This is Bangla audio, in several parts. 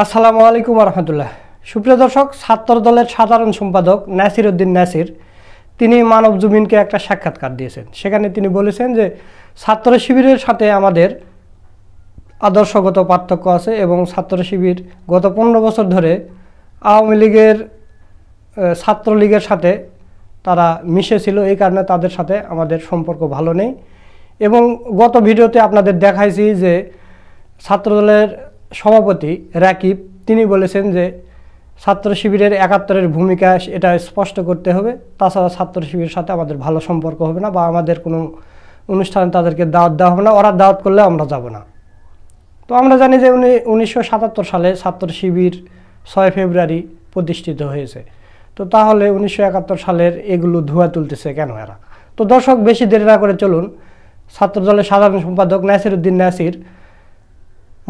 আসসালামু আলাইকুম রহমতুল্লাহ। সুপ্রিয় দর্শক, ছাত্র দলের সাধারণ সম্পাদক নাসির উদ্দিন নাসির তিনি মানব জমিনকে একটা সাক্ষাৎকার দিয়েছেন। সেখানে তিনি বলেছেন যে ছাত্র শিবিরের সাথে আমাদের আদর্শগত পার্থক্য আছে এবং ছাত্র শিবির গত 15 বছর ধরে আওয়ামী লীগের ছাত্রলীগের সাথে তারা মিশেছিল, এই কারণে তাদের সাথে আমাদের সম্পর্ক ভালো নেই। এবং গত ভিডিওতে আপনাদের দেখাইছি যে ছাত্রদলের সভাপতি রাকিব তিনি বলেছেন যে ছাত্র শিবিরের ৭১-এর ভূমিকা এটা স্পষ্ট করতে হবে, তাছাড়া ছাত্র শিবিরের সাথে আমাদের ভালো সম্পর্ক হবে না বা আমাদের কোনো অনুষ্ঠানে তাদেরকে দাওয়াত দেওয়া হবে না, ওরা দাওয়াত করলে আমরা যাব না। তো আমরা জানি যে 1977 সালে ছাত্র শিবির 6 ফেব্রুয়ারি প্রতিষ্ঠিত হয়েছে। তো তাহলে 1971 সালের এগুলো ধোঁয়া তুলতেছে কেন এরা? তো দর্শক, বেশি দেরি না করে চলুন ছাত্রদলের সাধারণ সম্পাদক নাসির উদ্দিন নাসির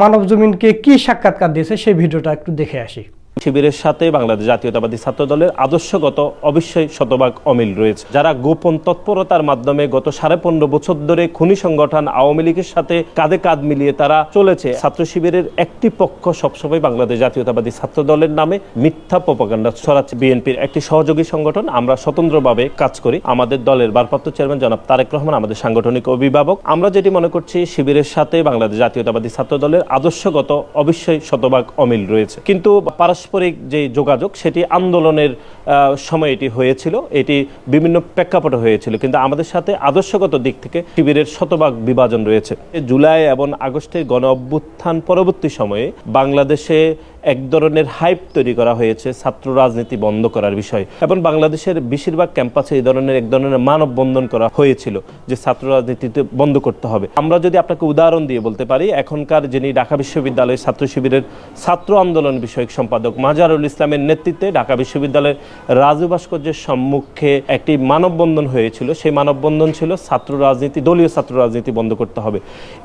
মানব জমিনকে কি সাক্ষাৎকার দিয়েছে সেই ভিডিওটা একটু দেখে আসি। শিবিরের সাথে বাংলাদেশ জাতীয়তাবাদী ছাত্র দলের আদর্শগত অবশ্যই শতভাগ অমিল রয়েছে। যারা গোপন তৎপরতার মাধ্যমে গত 15.5 বছর ধরে খুনি সংগঠন আওয়ামী লীগের সাথে কাঁধে কাঁধ মিলিয়ে তারা চলেছে, ছাত্র শিবিরের একটি পক্ষ সবসময় বাংলাদেশ জাতীয়তাবাদী ছাত্র দলের নামে মিথ্যা প্রপাগান্ডা ছড়াচ্ছে। বিএনপির একটি সহযোগী সংগঠন, আমরা স্বতন্ত্রভাবে কাজ করি। আমাদের দলের ভারপ্রাপ্ত চেয়ারম্যান জনাব তারেক রহমান আমাদের সাংগঠনিক অভিভাবক। আমরা যেটি মনে করছি, শিবিরের সাথে বাংলাদেশ জাতীয়তাবাদী ছাত্র দলের আদর্শগত অবশ্যই শতভাগ অমিল রয়েছে, কিন্তু পারস্পরিক যে যোগাযোগ সেটি আন্দোলনের সময় এটি হয়েছিল, এটি বিভিন্ন প্রেক্ষাপটে হয়েছিল, কিন্তু আমাদের সাথে আদর্শগত দিক থেকে শিবিরের শতভাগ বিভাজন রয়েছে। জুলাই এবং আগস্টের গণ অভ্যুত্থান পরবর্তী সময়ে বাংলাদেশে এক ধরনের হাইপ তৈরি করা হয়েছে ছাত্র রাজনীতি বন্ধ করার বিষয়, এবং বাংলাদেশের বেশিরভাগ ক্যাম্পাসে এই ধরনের এক ধরনের মানববন্ধন করা হয়েছিল যে ছাত্র রাজনীতিতে বন্ধ করতে হবে। আমরা যদি আপনাকে উদাহরণ দিয়ে বলতে পারি, এখনকার যিনি ঢাকা বিশ্ববিদ্যালয়ের ছাত্র শিবিরের ছাত্র আন্দোলন বিষয়ক সম্পাদক মাজারুল ইসলামের নেতৃত্বে ঢাকা বিশ্ববিদ্যালয়ের রাজু ভাস্কর্যের সম্মুখে একটি মানববন্ধন হয়েছিল। সেই মানববন্ধন ছিল ছাত্র রাজনীতি, দলীয় ছাত্র রাজনীতি বন্ধ করতে হবে।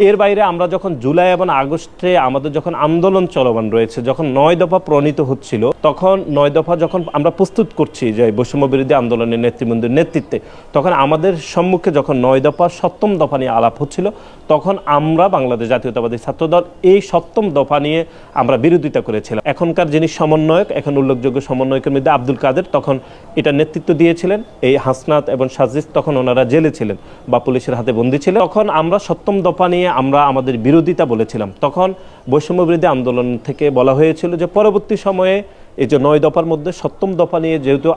এর বাইরে আমরা যখন জুলাই এবং আগস্টে আমাদের যখন আন্দোলন চলমান রয়েছে, যখন 9 দফা প্রণীত হচ্ছিল, তখন 9 দফা যখন আমরা প্রস্তুত করছি যে বৈষম্য বিরোধী আন্দোলনের নেতৃবৃন্দের নেতৃত্বে, তখন আমাদের সম্মুখে যখন 9 দফা 7ম দফা নিয়ে আলাপ হচ্ছিল, তখন আমরা বাংলাদেশ জাতীয়তাবাদী ছাত্রদল এই 7ম দফা নিয়ে আমরা বিরোধিতা করেছিলাম। এখনকার যিনি সমন্বয়ক, এখন উল্লেখযোগ্য সমন্বয়কের মধ্যে আব্দুল কাদের তখন এটা নেতৃত্ব দিয়েছিলেন। এই হাসনাত এবং সাজিদ তখন ওনারা জেলে ছিলেন বা পুলিশের হাতে বন্দী ছিলেন। তখন আমরা 7ম দফা নিয়ে আমরা আমাদের বিরোধিতা বলেছিলাম। তখন বৈষম্য বিরোধী আন্দোলন থেকে বলা হয়েছিল যে পরবর্তী সময়ে এই যে 9 দফার মধ্যে 7ম দফা নিয়ে যেহেতু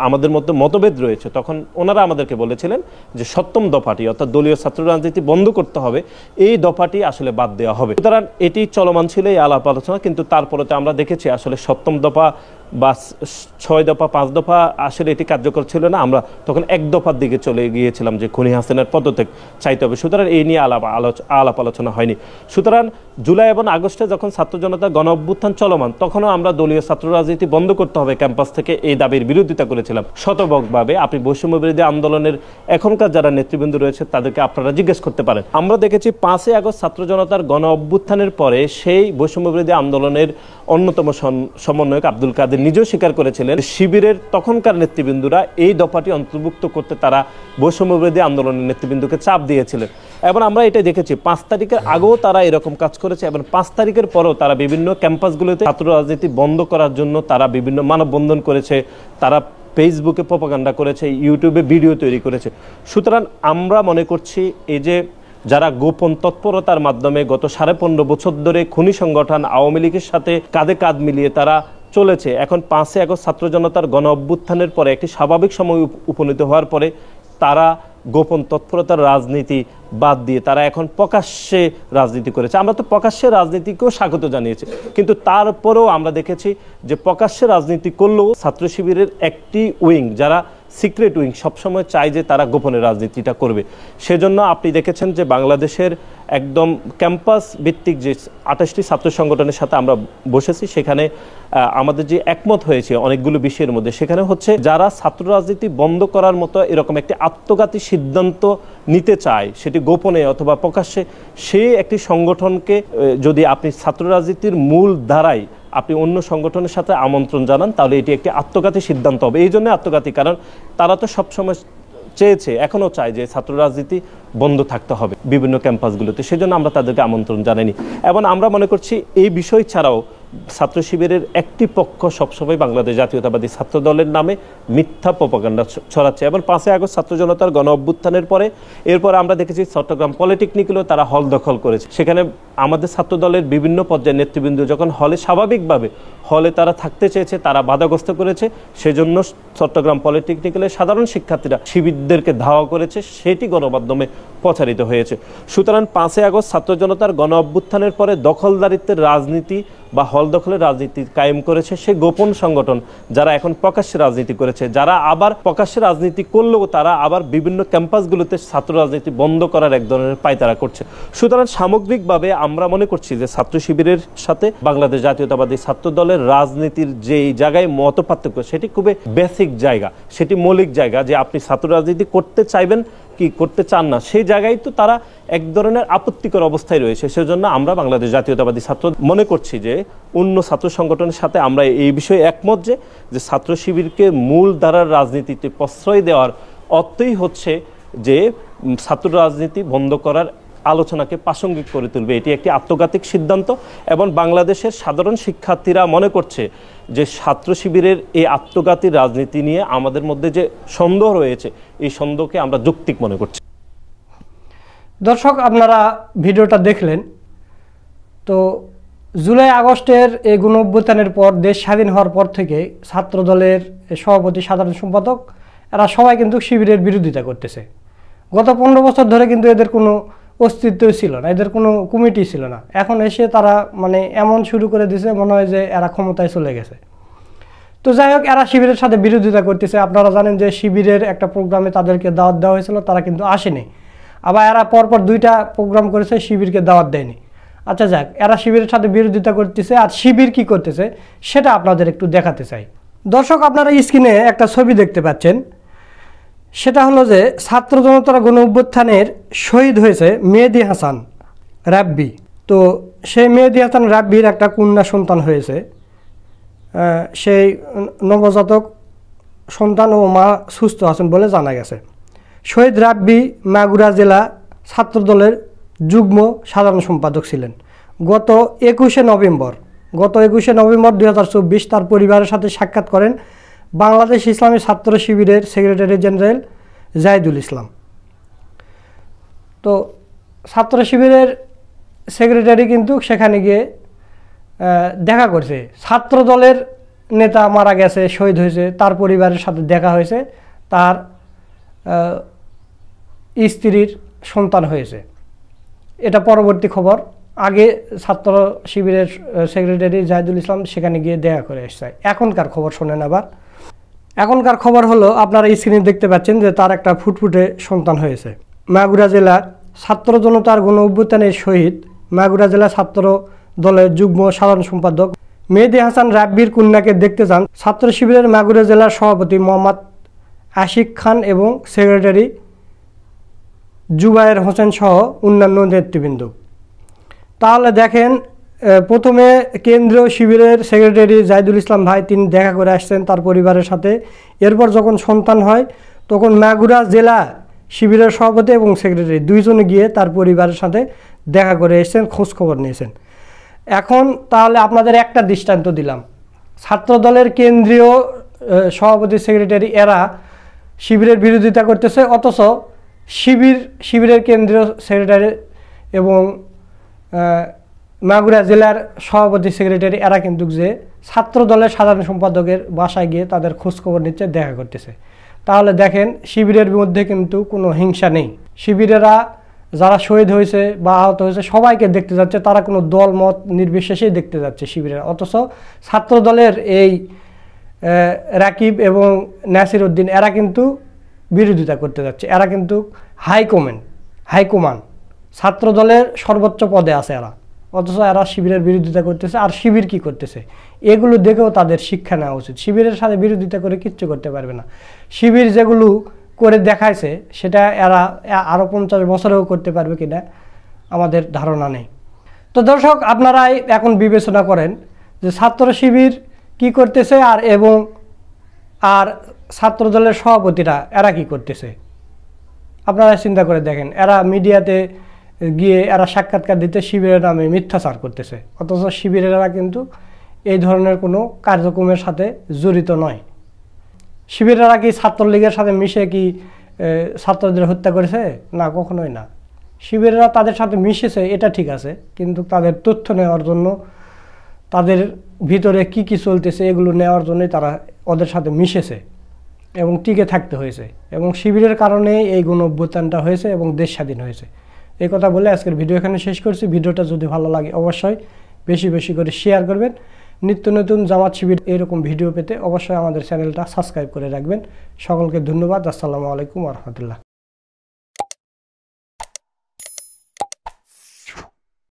আমাদের মধ্যে মতভেদ রয়েছে, তখন ওনারা আমাদেরকে বলেছিলেন যে 7ম দফাটি অর্থাৎ দলীয় ছাত্র রাজনীতি বন্ধ করতে হবে, এই দফাটি আসলে বাদ দেওয়া হবে। সুতরাং এটি চলমান ছিল এই আলাপ আলোচনা, কিন্তু তারপরে তো আমরা দেখেছি আসলে 7ম দফা বা 6 দফা 5 দফা আসলে এটি কার্যকর ছিল না। আমরা তখন 1 দফার দিকে চলে গিয়েছিলাম যে খুনি হাসিনার পদত্যাগ চাইতে হবে। সুতরাং এই নিয়ে আলাপ আলোচনা হয়নি। সুতরাং জুলাই এবং আগস্টে যখন ছাত্র জনতা গণ অভ্যুত্থান চলমান, তখনও আমরা দলীয় ছাত্র রাজনীতি বন্ধ করতে হবে ক্যাম্পাস থেকে এই দাবির বিরোধিতা করেছিলাম শতভাগভাবে। আপনি বৈষম্য বিরোধী আন্দোলনের এখনকার যারা নেতৃবৃন্দ রয়েছে তাদেরকে আপনারা জিজ্ঞেস করতে পারেন। আমরা দেখেছি 5 আগস্ট ছাত্র জনতার গণ অভ্যুত্থানের পরে সেই বৈষম্য বিরোধী আন্দোলনের অন্যতম সমন্বয়ক আব্দুল কাদের নিজেও স্বীকার করেছিলেন শিবিরের তখনকার নেতৃবৃন্দরা এই দফাটি অন্তর্ভুক্ত করতে তারা বৈষম্য বিরোধী আন্দোলনের নেতৃবৃন্দকে চাপ দিয়েছিলেন। এবং আমরা এটা দেখেছি 5 তারিখের আগেও তারা এরকম কাজ করেছে, এবং 5 তারিখের পরেও তারা বিভিন্ন ক্যাম্পাসগুলোতে ছাত্র রাজনীতি বন্ধ করার জন্য তারা বিভিন্ন মানববন্ধন করেছে, তারা ফেসবুকে প্রপাগান্ডা করেছে, ইউটিউবে ভিডিও তৈরি করেছে। সুতরাং আমরা মনে করছি এই যে যারা গোপন তৎপরতার মাধ্যমে গত 15.5 বছর ধরে খুনি সংগঠন আওয়ামী লীগের সাথে কাঁধে কাঁধ মিলিয়ে তারা চলেছে, এখন 5 আগস্ট ছাত্র জনতার গণ অভ্যুত্থানের পরে একটি স্বাভাবিক সময় উপনীত হওয়ার পরে তারা গোপন তৎপরতার রাজনীতি বাদ দিয়ে তারা এখন প্রকাশ্যে রাজনীতি করেছে। আমরা তো প্রকাশ্যে রাজনীতিকেও স্বাগত জানিয়েছি, কিন্তু তারপরেও আমরা দেখেছি যে প্রকাশ্যে রাজনীতি করলেও ছাত্র শিবিরের একটি উইং, যারা সিক্রেট উইং, সবসময় চায় যে তারা গোপনে রাজনীতিটা করবে। সেজন্য আপনি দেখেছেন যে বাংলাদেশের একদম ক্যাম্পাস ভিত্তিক যে 28টি ছাত্র সংগঠনের সাথে আমরা বসেছি, সেখানে আমাদের যে একমত হয়েছে অনেকগুলো বিষয়ের মধ্যে, সেখানে হচ্ছে যারা ছাত্র রাজনীতি বন্ধ করার মতো এরকম একটি আত্মঘাতী সিদ্ধান্ত নিতে চায়, সেটি গোপনে অথবা প্রকাশ্যে, সেই একটি সংগঠনকে যদি আপনি ছাত্র রাজনীতির মূল ধারায় আপনি অন্য সংগঠনের সাথে আমন্ত্রণ জানান, তাহলে এটি একটি আত্মঘাতী সিদ্ধান্ত হবে। এই জন্য আত্মঘাতী, কারণ তারা তো সবসময় চেয়েছে, এখনও চায় যে ছাত্র রাজনীতি বন্ধ থাকতে হবে বিভিন্ন ক্যাম্পাসগুলোতে, সেজন্য আমরা তাদেরকে আমন্ত্রণ জানাইনি। এবং আমরা মনে করছি এই বিষয় ছাড়াও ছাত্র শিবিরের একটি পক্ষ সবসময় বাংলাদেশ জাতীয়তাবাদী ছাত্র দলের নামে মিথ্যা প্রপাগান্ডা ছড়াচ্ছে। এবং 5ই আগস্ট ছাত্র জনতার গণ অভ্যুত্থানের পরে এরপর আমরা দেখেছি চট্টগ্রাম পলিটেকনিকেও তারা হল দখল করেছে। সেখানে আমাদের ছাত্র দলের বিভিন্ন পর্যায়ের নেতৃবৃন্দ যখন হলে স্বাভাবিকভাবে হলে তারা থাকতে চেয়েছে, তারা বাধাগ্রস্ত করেছে, সেজন্য চট্টগ্রাম পলিটেকনিক্যালের সাধারণ শিক্ষার্থীরা শিবিরদেরকে ধাওয়া করেছে, সেটি গণমাধ্যমে প্রচারিত হয়েছে। সুতরাং 5ই আগস্ট ছাত্র জনতার গণ অভ্যুত্থানের পরে দখলদারিত্বের রাজনীতি বা হল দখলের রাজনীতি কায়েম করেছে সেই গোপন সংগঠন, যারা এখন প্রকাশ্যে রাজনীতি করেছে, যারা আবার প্রকাশ্যে রাজনীতি করলেও তারা আবার বিভিন্ন ক্যাম্পাসগুলোতে ছাত্র রাজনীতি বন্ধ করার এক ধরনের পায়তারা করছে। সুতরাং সামগ্রিকভাবে আমরা মনে করছি যে ছাত্র শিবিরের সাথে বাংলাদেশ জাতীয়তাবাদী ছাত্র দলের রাজনীতির যে জায়গায় মত পার্থক্য, সেটি খুবই বেসিক জায়গা, সেটি মৌলিক জায়গা, যে আপনি ছাত্র রাজনীতি করতে চাইবেন কি করতে চান না, সেই জায়গায় তো তারা এক ধরনের আপত্তিকর অবস্থায় রয়েছে। সেজন্য আমরা বাংলাদেশ জাতীয়তাবাদী ছাত্র মনে করছি যে অন্য ছাত্র সংগঠনের সাথে আমরা এই বিষয়ে একমত যে ছাত্র শিবিরকে মূল ধারার রাজনীতিতে প্রশ্রয় দেওয়ার অর্থই হচ্ছে যে ছাত্র রাজনীতি বন্ধ করার আলোচনাকে প্রাসঙ্গিক করে তুলবে। এটি একটি আত্মঘাতিক সিদ্ধান্ত এবং বাংলাদেশের সাধারণ শিক্ষার্থীরা মনে করছে যে ছাত্র শিবিরের এই আত্মঘাতী রাজনীতি নিয়ে আমাদের মধ্যে যে সন্দেহ রয়েছে, এই সন্দেহকে আমরা যৌক্তিক মনে করছি। দর্শক, আপনারা ভিডিওটা দেখলেন। তো জুলাই আগস্টের এই গণ অভ্যুত্থানের পর, দেশ স্বাধীন হওয়ার পর থেকে ছাত্র দলের সভাপতি, সাধারণ সম্পাদক, এরা সবাই কিন্তু শিবিরের বিরোধিতা করতেছে। গত 15 বছর ধরে কিন্তু এদের কোনো অস্তিত্বই ছিল না, এদের কোনো কমিটি ছিল না। এখন এসে তারা মানে এমন শুরু করে দিয়েছে, মনে হয় যে এরা ক্ষমতায় চলে গেছে। তো যাই হোক, এরা শিবিরের সাথে বিরোধিতা করতেছে। আপনারা জানেন যে শিবিরের একটা প্রোগ্রামে তাদেরকে দাওয়াত দেওয়া হয়েছিল, তারা কিন্তু আসেনি। আবার এরা পরপর 2টা প্রোগ্রাম করেছে, শিবিরকে দাওয়াত দেয়নি। আচ্ছা যাক, এরা শিবিরের সাথে বিরোধিতা করতেছে, আর শিবির কি করতেছে সেটা আপনাদের একটু দেখাতে চাই। দর্শক, আপনারা স্ক্রিনে একটা ছবি দেখতে পাচ্ছেন। সেটা হলো যে ছাত্র জনতার গণ অভ্যুত্থানের শহীদ হয়েছে মেহেদী হাসান রাব্বি। তো সেই মেহেদী হাসান রাব্বির একটা কন্যা সন্তান হয়েছে। সেই নবজাতক সন্তান ও মা সুস্থ আছেন বলে জানা গেছে। শহীদ রাব্বি মাগুরা জেলা ছাত্র দলের যুগ্ম সাধারণ সম্পাদক ছিলেন। গত 21শে নভেম্বর 2024 তার পরিবারের সাথে সাক্ষাৎ করেন বাংলাদেশ ইসলামী ছাত্র শিবিরের সেক্রেটারি জেনারেল জাহিদুল ইসলাম। তো ছাত্র শিবিরের সেক্রেটারি কিন্তু সেখানে গিয়ে দেখা করছে। ছাত্র দলের নেতা মারা গেছে, শহীদ হয়েছে, তার পরিবারের সাথে দেখা হয়েছে, তার স্ত্রীর সন্তান হয়েছে। এটা পরবর্তী খবর। আগে ছাত্র শিবিরের সেক্রেটারি জাহিদুল ইসলাম সেখানে গিয়ে দেখা করে এসেছে। এখনকার খবর শোনেন। আবার এখনকার খবর হলো, আপনারা স্ক্রিনে দেখতে পাচ্ছেন যে তার একটা ফুটফুটে সন্তান হয়েছে। মাগুরা জেলার ছাত্র জনতার গণ অভ্যুত্থানের শহীদ মাগুরা জেলা ছাত্র দলের যুগ্ম সাধারণ সম্পাদক মেহেদী হাসান রাব্বির কন্যাকে দেখতে যান ছাত্র শিবিরের মাগুরা জেলার সভাপতি মোহাম্মদ আশিক খান এবং সেক্রেটারি জুবায়ের হোসেন সহ অন্যান্য নেতৃবৃন্দ। তাহলে দেখেন, প্রথমে কেন্দ্রীয় শিবিরের সেক্রেটারি জাহিদুল ইসলাম ভাই তিনি দেখা করে আসছেন তার পরিবারের সাথে। এরপর যখন সন্তান হয় তখন মাগুরা জেলা শিবিরের সভাপতি এবং সেক্রেটারি দুইজনে গিয়ে তার পরিবারের সাথে দেখা করে এসেছেন, খোঁজখবর নিয়েছেন। এখন তাহলে আপনাদের একটা দৃষ্টান্ত দিলাম। ছাত্র দলের কেন্দ্রীয় সভাপতি, সেক্রেটারি এরা শিবিরের বিরোধিতা করতেছে, অথচ শিবিরের কেন্দ্রীয় সেক্রেটারি এবং মাগুরা জেলার সভাপতি, সেক্রেটারি এরা কিন্তু যে ছাত্র দলের সাধারণ সম্পাদকের বাসায় গিয়ে তাদের খোঁজখবর নিচ্ছে, দেখা করতেছে। তাহলে দেখেন, শিবিরের মধ্যে কিন্তু কোনো হিংসা নেই। শিবিরেরা যারা শহীদ হয়েছে বা আহত হয়েছে সবাইকে দেখতে যাচ্ছে, তারা কোনো দল মত নির্বিশেষেই দেখতে যাচ্ছে শিবিরের। অথচ ছাত্র দলের এই রাকিব এবং নাসির উদ্দিন এরা কিন্তু বিরোধিতা করতে যাচ্ছে। এরা কিন্তু হাইকমান্ড ছাত্র দলের সর্বোচ্চ পদে আছে এরা, অথচ এরা শিবিরের বিরোধিতা করতেছে। আর শিবির কি করতেছে এগুলো দেখেও তাদের শিক্ষা নেওয়া উচিত। শিবিরের সাথে বিরোধিতা করে কিচ্ছু করতে পারবে না। শিবির যেগুলো করে দেখাইছে সেটা এরা আরও 50 বছরেও করতে পারবে কিনা আমাদের ধারণা নেই। তো দর্শক, আপনারাই এখন বিবেচনা করেন যে ছাত্র শিবির কি করতেছে আর ছাত্র দলের সভাপতিরা এরা কি করতেছে। আপনারা চিন্তা করে দেখেন, এরা মিডিয়াতে গিয়ে এরা সাক্ষাৎকার দিতে শিবিরের নামে মিথ্যাচার করতেছে, অথচ শিবিরেরা কিন্তু এই ধরনের কোনো কার্যক্রমের সাথে জড়িত নয়। শিবিরেরা কি ছাত্রলীগের সাথে মিশে কি ছাত্রদের হত্যা করেছে? না, কখনোই না। শিবিরেরা তাদের সাথে মিশেছে, এটা ঠিক আছে, কিন্তু তাদের তথ্য নেওয়ার জন্য, তাদের ভিতরে কি কি চলতেছে এগুলো নেওয়ার জন্যই তারা ওদের সাথে মিশেছে এবং টিকে থাকতে হয়েছে, এবং শিবিরের কারণে এই গণঅভ্যুত্থানটা হয়েছে এবং দেশ স্বাধীন হয়েছে। এই কথা বলে আজকের ভিডিও এখানে শেষ করছি। ভিডিওটা যদি ভালো লাগে অবশ্যই বেশি বেশি করে শেয়ার করবেন। নিত্য নতুন জামাত শিবির এরকম ভিডিও পেতে অবশ্যই আমাদের চ্যানেলটা সাবস্ক্রাইব করে রাখবেন। সকলকে ধন্যবাদ। আসসালামু আলাইকুম ওয়া রাহমাতুল্লাহ।